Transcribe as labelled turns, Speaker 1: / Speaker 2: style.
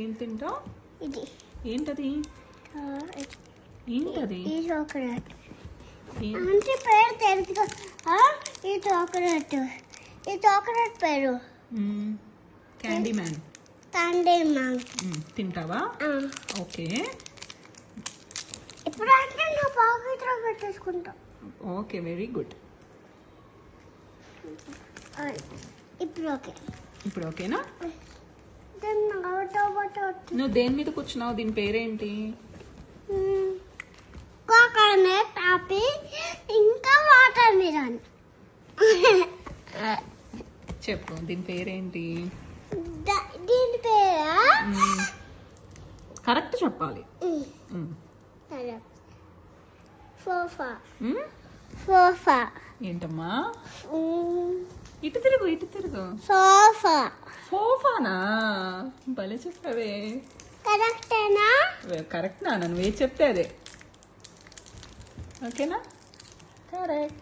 Speaker 1: ఏం తింటావు?
Speaker 2: ఇది
Speaker 1: ఏంటది? ఏంటది?
Speaker 2: ఈ చాక్లెట్ అంటే పేరు తెలుసు. ఈ చాక్లెట్ పేరు
Speaker 1: క్యాండీ మ్యాన్.
Speaker 2: Candy man.
Speaker 1: తింటావా? ఓకే.
Speaker 2: ఇప్పుడు అంటే నా పాకెట్లో పెట్టేసుకుంటా.
Speaker 1: Okay, very good. ఇప్పుడు ఓకేనా? నువ్వు దేని మీద కూర్చున్నావు? దీని పేరేంటి?
Speaker 2: కోకోనట్ ఆపిల్ ఇంకా వాటర్ మిలన్.
Speaker 1: చెప్పు, దీని పేరేంటి?
Speaker 2: దీని పేరా?
Speaker 1: కరెక్ట్ చెప్పాలి.
Speaker 2: సోఫా.
Speaker 1: ఏంటమ్మా? ఇటు తిరుగు. సోఫానా? భలే చెప్పావే.
Speaker 2: కరెక్టేనా?
Speaker 1: కరెక్ట్ నా? నువ్వు ఏ చెప్తే అదే. ఓకేనా? కరెక్ట్.